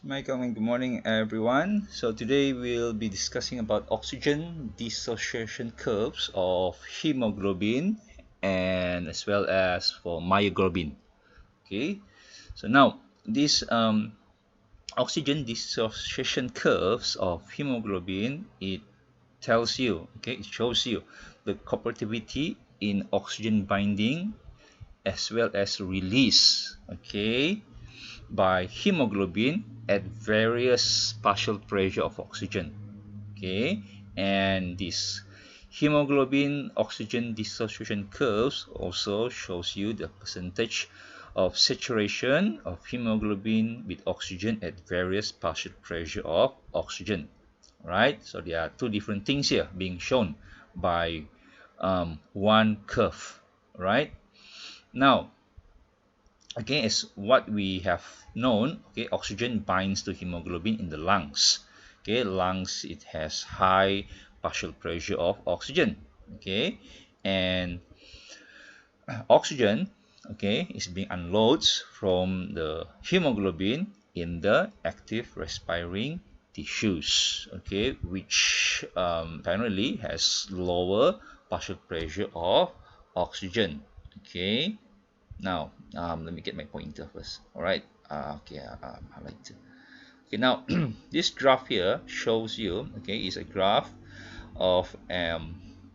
Michael and good morning everyone. So today we'll be discussing about oxygen dissociation curves of hemoglobin and as well as for myoglobin. Okay, so now this oxygen dissociation curves of hemoglobin, it tells you, okay, it shows you the cooperativity in oxygen binding as well as release, okay, by hemoglobin at various partial pressure of oxygen. Okay, and this hemoglobin oxygen dissociation curves also shows you the percentage of saturation of hemoglobin with oxygen at various partial pressure of oxygen. Right, so there are two different things here being shown by one curve. Right, now, okay, as what we have known, okay, oxygen binds to hemoglobin in the lungs. Okay, lungs, it has high partial pressure of oxygen. Okay, and oxygen, okay, is being unloaded from the hemoglobin in the active respiring tissues, okay, which generally has lower partial pressure of oxygen. Okay, now, let me get my pointer first. All right. Okay. Highlight. Okay. Now, this graph here shows you. Okay, is a graph of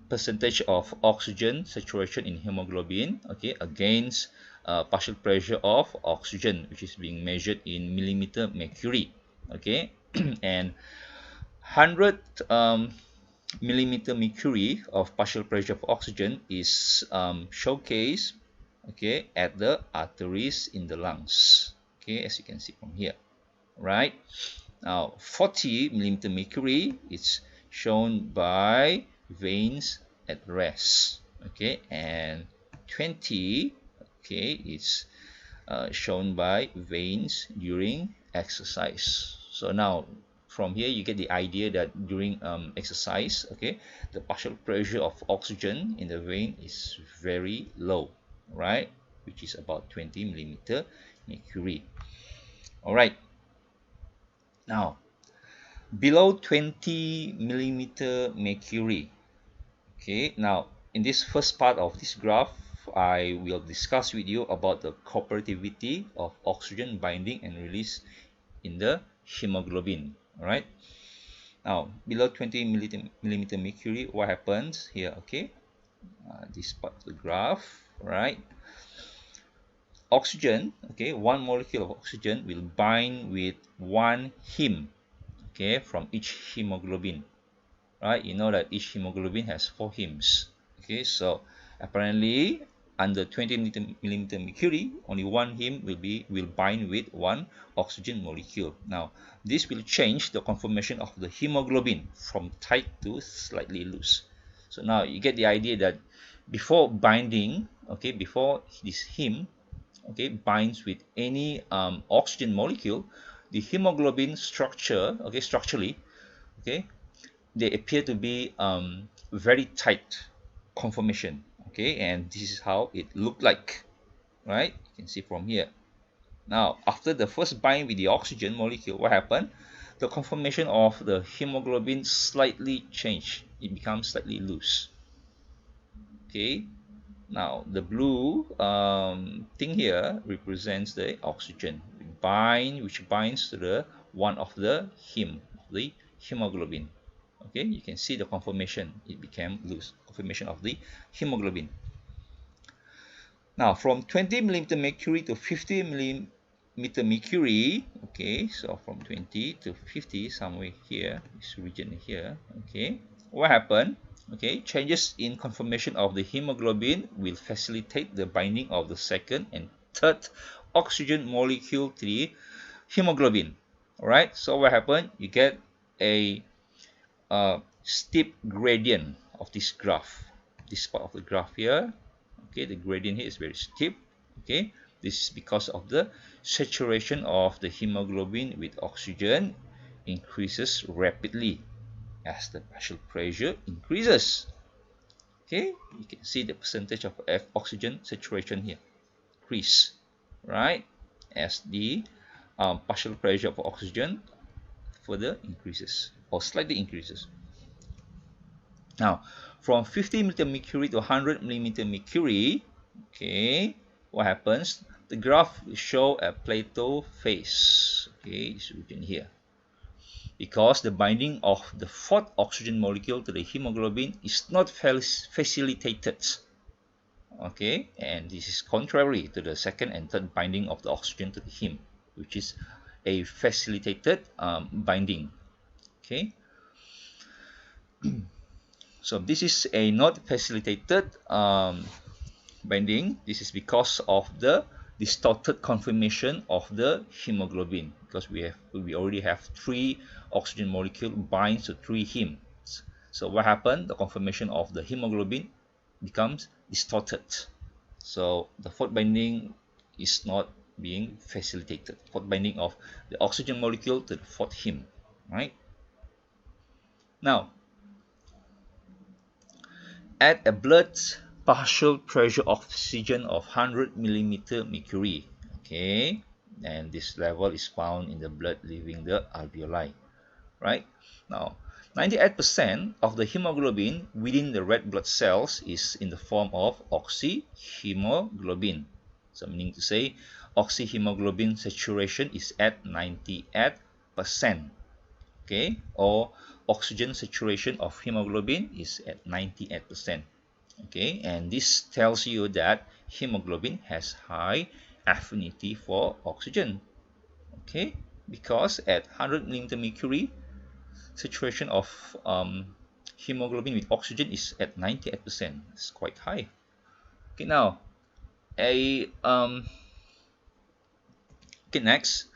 percentage of oxygen saturation in hemoglobin. Okay, against partial pressure of oxygen, which is being measured in millimeter mercury. Okay, and 100 millimeter mercury of partial pressure of oxygen is showcased, okay, at the arteries in the lungs, okay, as you can see from here. Right, now 40 millimeter mercury is shown by veins at rest, okay, and 20, okay, is shown by veins during exercise. So now from here you get the idea that during exercise, okay, the partial pressure of oxygen in the vein is very low, right, which is about 20 millimeter mercury. All right, now below 20 millimeter mercury, okay, now in this first part of this graph, I will discuss with you about the cooperativity of oxygen binding and release in the hemoglobin. All right, now below 20 millimeter mercury, what happens here? Okay, this part of the graph, right? Oxygen, okay, one molecule of oxygen will bind with one heme, okay, from each hemoglobin. Right, you know that each hemoglobin has 4 hemes. Okay, so apparently under 20 millimeter mercury, only one heme will bind with one oxygen molecule. Now this will change the conformation of the hemoglobin from tight to slightly loose. So now you get the idea that before binding, okay, before this heme, okay, binds with any oxygen molecule, the hemoglobin structure, okay, structurally, okay, they appear to be very tight conformation, okay, and this is how it looked like, right? You can see from here. Now after the first bind with the oxygen molecule, what happened? The conformation of the hemoglobin slightly changed. It becomes slightly loose. Okay, now the blue thing here represents the oxygen which binds to the one of the heme of the hemoglobin. Okay, you can see the conformation, it became loose conformation of the hemoglobin. Now from 20 millimeter mercury to 50 millimeter mercury, okay, so from 20 to 50, somewhere here, this region here, okay, what happened? Okay, changes in conformation of the hemoglobin will facilitate the binding of the second and third oxygen molecule to the hemoglobin. All right, so what happened? You get a steep gradient of this graph, this part of the graph here. Okay, the gradient here is very steep. Okay, this is because of the saturation of the hemoglobin with oxygen increases rapidly as the partial pressure increases. Okay, you can see the percentage of oxygen saturation here increase, right, as the partial pressure of oxygen further increases or slightly increases. Now, from 50 millimeter mercury to 100 millimeter mercury, okay, what happens? The graph will show a plateau phase, okay, this region here, because the binding of the fourth oxygen molecule to the hemoglobin is not facilitated, okay, and this is contrary to the second and third binding of the oxygen to the heme, which is a facilitated binding, okay. So this is a not facilitated binding. This is because of the distorted conformation of the hemoglobin, because we already have 3 oxygen molecule binds to 3 hemes. So what happened? The conformation of the hemoglobin becomes distorted. So the fourth binding is not being facilitated. Fourth binding of the oxygen molecule to the fourth heme, right? Now, at a blood partial pressure oxygen of 100 millimeter mercury, okay, and this level is found in the blood leaving the alveoli, right? Now, 98% of the hemoglobin within the red blood cells is in the form of oxyhemoglobin. So meaning to say, oxyhemoglobin saturation is at 98%, okay, or oxygen saturation of hemoglobin is at 98%, okay, and this tells you that hemoglobin has high affinity for oxygen, okay, because at 100 millimeter mercury, saturation of hemoglobin with oxygen is at 98%. It's quite high. Okay, now next,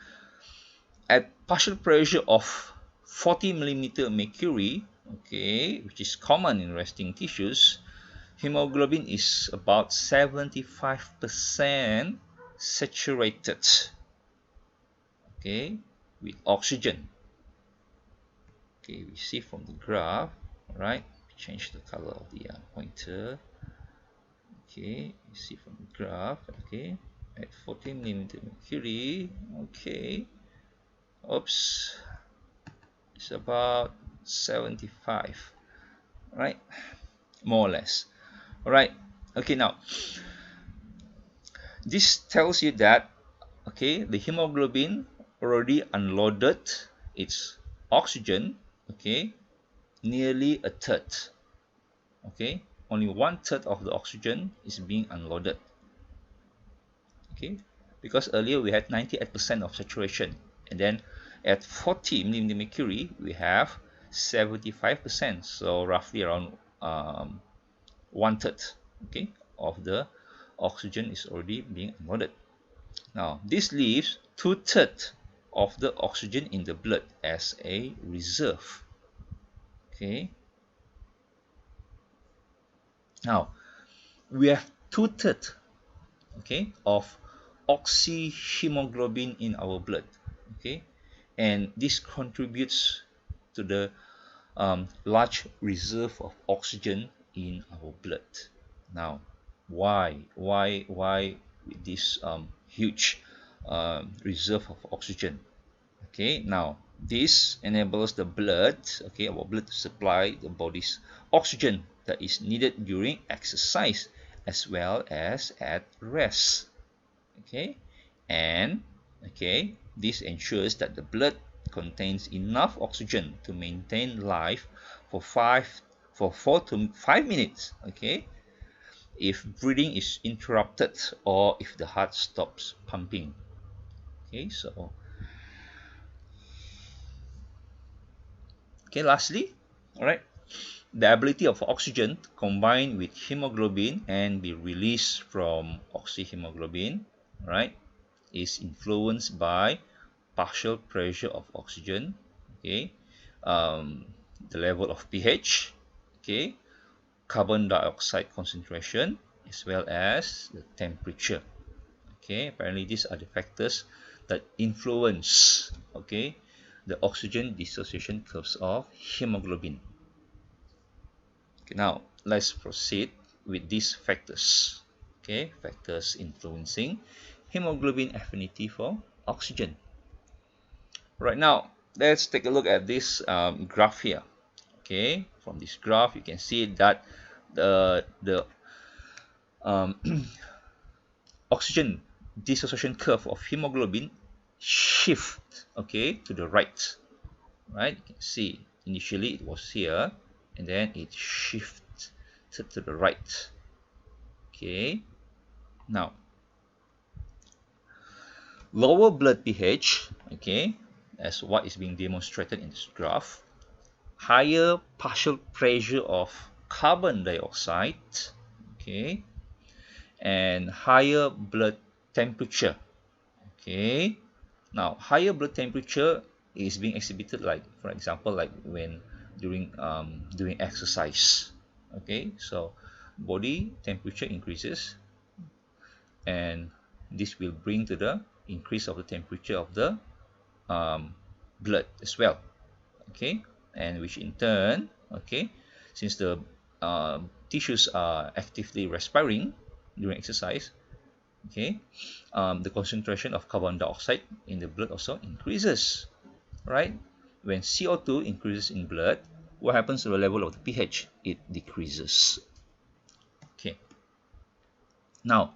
at partial pressure of 40 millimeter mercury, okay, which is common in resting tissues, hemoglobin is about 75% saturated, okay, with oxygen. Okay, we see from the graph, right? Change the color of the pointer. Okay, you see from the graph, okay, at 40 millimeter mercury, okay, oops, it's about 75, right, more or less. All right, okay, now this tells you that, okay, the hemoglobin already unloaded its oxygen, okay, nearly a third, okay, only 1/3 of the oxygen is being unloaded, okay, because earlier we had 98% of saturation, and then at 40 millimeter mercury we have 75%, so roughly around 1/3, okay, of the oxygen is already being unloaded. Now this leaves 2/3 of the oxygen in the blood as a reserve, okay. Now we have 2/3, okay, of oxyhemoglobin in our blood, okay, and this contributes to the large reserve of oxygen in our blood. Now, why this huge reserve of oxygen? Okay, now this enables the blood, okay, our blood to supply the body's oxygen that is needed during exercise as well as at rest, okay, and okay, this ensures that the blood contains enough oxygen to maintain life for 4 to 5 minutes, okay, if breathing is interrupted or if the heart stops pumping, okay. So okay, lastly, all right, the ability of oxygen to combine with hemoglobin and be released from oxyhemoglobin, right, is influenced by partial pressure of oxygen, okay, the level of pH, okay, carbon dioxide concentration, as well as the temperature, okay. Apparently these are the factors that influence, okay, the oxygen dissociation curves of hemoglobin. Okay, now let's proceed with these factors, okay, factors influencing hemoglobin affinity for oxygen. Right now, let's take a look at this graph here. Okay, from this graph, you can see that the um, oxygen dissociation curve of hemoglobin shift, okay, to the right. Right, you can see initially it was here, and then it shifts to the right. Okay, now lower blood pH, okay, as what is being demonstrated in this graph, higher partial pressure of carbon dioxide, okay, and higher blood temperature. Okay, now higher blood temperature is being exhibited, like for example, like when during exercise. Okay, so body temperature increases, and this will bring to the increase of the temperature of the blood as well. Okay, and which in turn, okay, since the tissues are actively respiring during exercise, okay, the concentration of carbon dioxide in the blood also increases, right? When CO2 increases in blood, what happens to the level of the pH? It decreases. Okay, now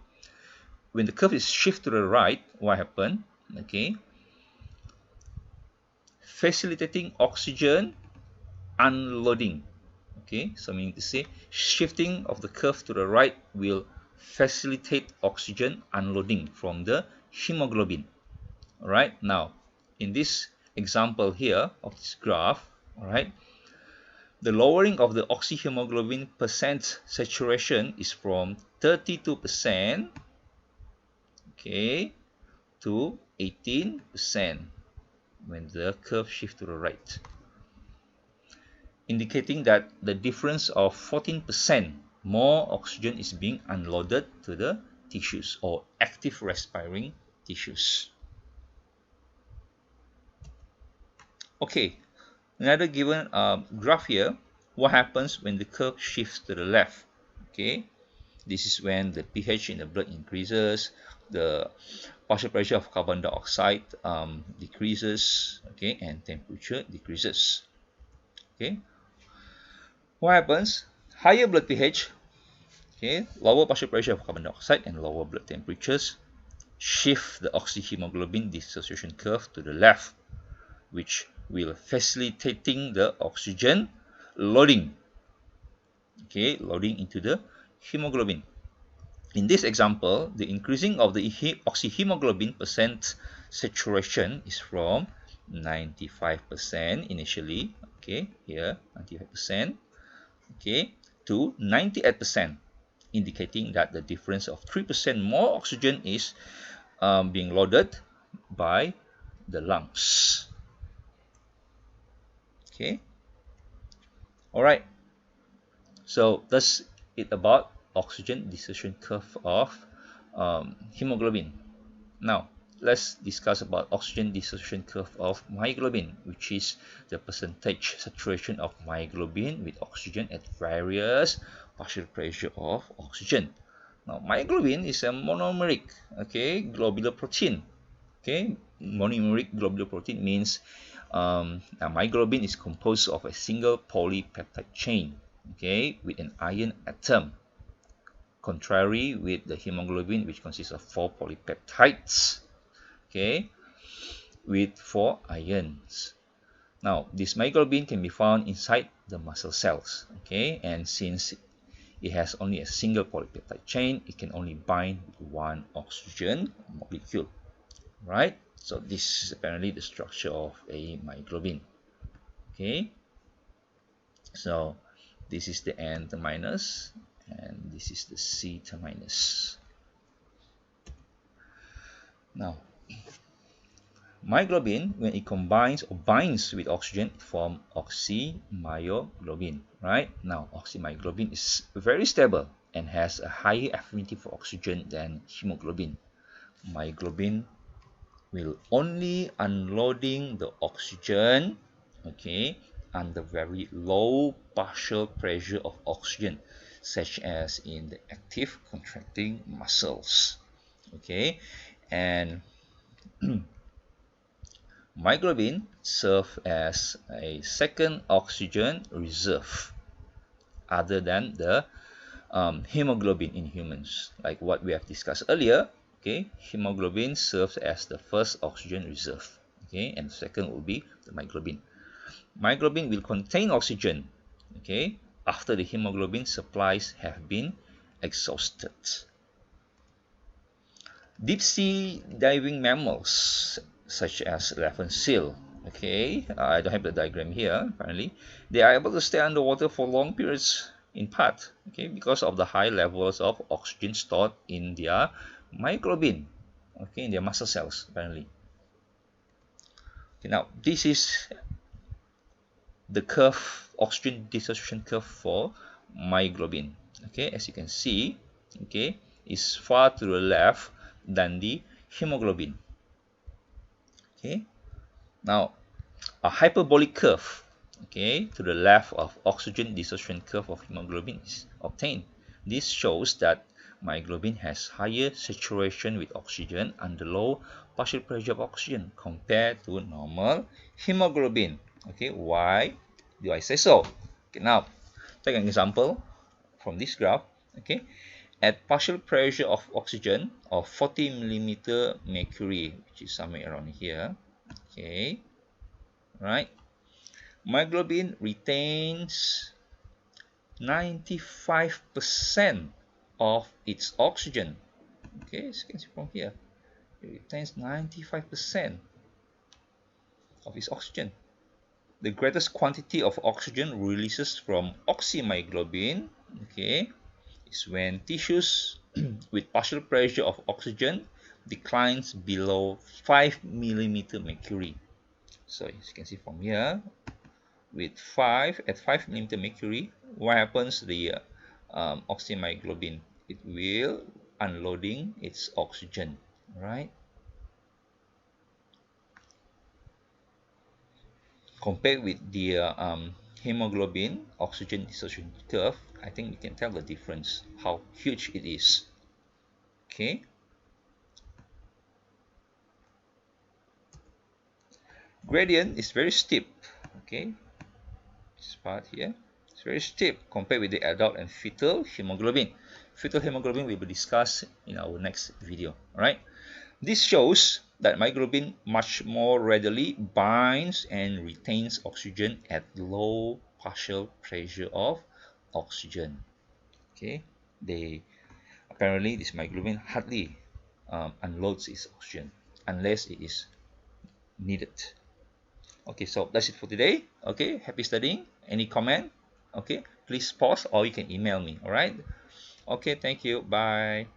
when the curve is shift to the right, what happens? Okay, facilitating oxygen unloading. Okay, so meaning to say, shifting of the curve to the right will facilitate oxygen unloading from the hemoglobin. All right, now in this example here of this graph, all right, the lowering of the oxyhemoglobin percent saturation is from 32%, okay, to 18% when the curve shifts to the right, indicating that the difference of 14% more oxygen is being unloaded to the tissues or active respiring tissues. Okay, another given graph here, what happens when the curve shifts to the left? Okay, this is when the pH in the blood increases, the partial pressure of carbon dioxide decreases, okay, and temperature decreases. Okay, what happens? Higher blood pH, okay, lower partial pressure of carbon dioxide and lower blood temperatures shift the oxyhemoglobin dissociation curve to the left, which will facilitating the oxygen loading, okay, loading into the hemoglobin. In this example, the increasing of the oxyhemoglobin percent saturation is from 95% initially, okay, here 95%, okay, to 98%, indicating that the difference of 3% more oxygen is being loaded by the lungs. Okay, all right, so that's it about oxygen dissociation curve of hemoglobin. Now let's discuss about oxygen dissociation curve of myoglobin, which is the percentage saturation of myoglobin with oxygen at various partial pressure of oxygen. Now myoglobin is a monomeric, okay, globular protein. Okay, monomeric globular protein means myoglobin is composed of a single polypeptide chain, okay, with an iron atom, contrary with the hemoglobin, which consists of 4 polypeptides, okay, with 4 ions. Now this myoglobin can be found inside the muscle cells, okay, and since it has only a single polypeptide chain, it can only bind with one oxygen molecule, right? So this is apparently the structure of a myoglobin. Okay, so this is the N minus, and this is the C minus. Now myoglobin, when it combines or binds with oxygen, it forms oxymyoglobin, right? Now oxymyoglobin is very stable and has a higher affinity for oxygen than hemoglobin. Myoglobin will only unloading the oxygen, okay, under very low partial pressure of oxygen, such as in the active contracting muscles, okay, and Myoglobin serves as a second oxygen reserve other than the hemoglobin in humans, like what we have discussed earlier. Okay, hemoglobin serves as the first oxygen reserve. Okay, and second will be the myoglobin. Myoglobin will contain oxygen. Okay, after the hemoglobin supplies have been exhausted. Deep sea diving mammals such as elephant seal. Okay, I don't have the diagram here. Apparently, they are able to stay underwater for long periods in part. Okay, because of the high levels of oxygen stored in their myoglobin. Okay, in their muscle cells. Apparently. Okay, now this is the curve, oxygen dissociation curve for myoglobin. Okay, as you can see, okay, is far to the left than the hemoglobin. Okay, now a hyperbolic curve, okay, to the left of oxygen dissociation curve of hemoglobin is obtained. This shows that myoglobin has higher saturation with oxygen under low partial pressure of oxygen compared to normal hemoglobin. Okay, why do I say so? Okay, now take an example from this graph. Okay, at partial pressure of oxygen of 40 millimeter mercury, which is somewhere around here. Okay, right? Myoglobin retains 95% of its oxygen. Okay, as you can see from here, it retains 95% of its oxygen. The greatest quantity of oxygen releases from oxymyoglobin, okay, is when tissues with partial pressure of oxygen declines below 5 millimeter mercury. So as you can see from here, with 5 millimeter mercury, what happens to the oxymyoglobin? It will unloading its oxygen, right? Compared with the hemoglobin oxygen dissociation curve, I think we can tell the difference, how huge it is. Okay, gradient is very steep. Okay, this part here, it's very steep compared with the adult and fetal hemoglobin. Fetal hemoglobin will be discussed in our next video. All right, this shows that myoglobin much more readily binds and retains oxygen at low partial pressure of oxygen. Okay, they apparently this myoglobin hardly unloads its oxygen unless it is needed. Okay, so that's it for today. Okay, happy studying. Any comment? Okay, please pause or you can email me. All right. Okay, thank you. Bye.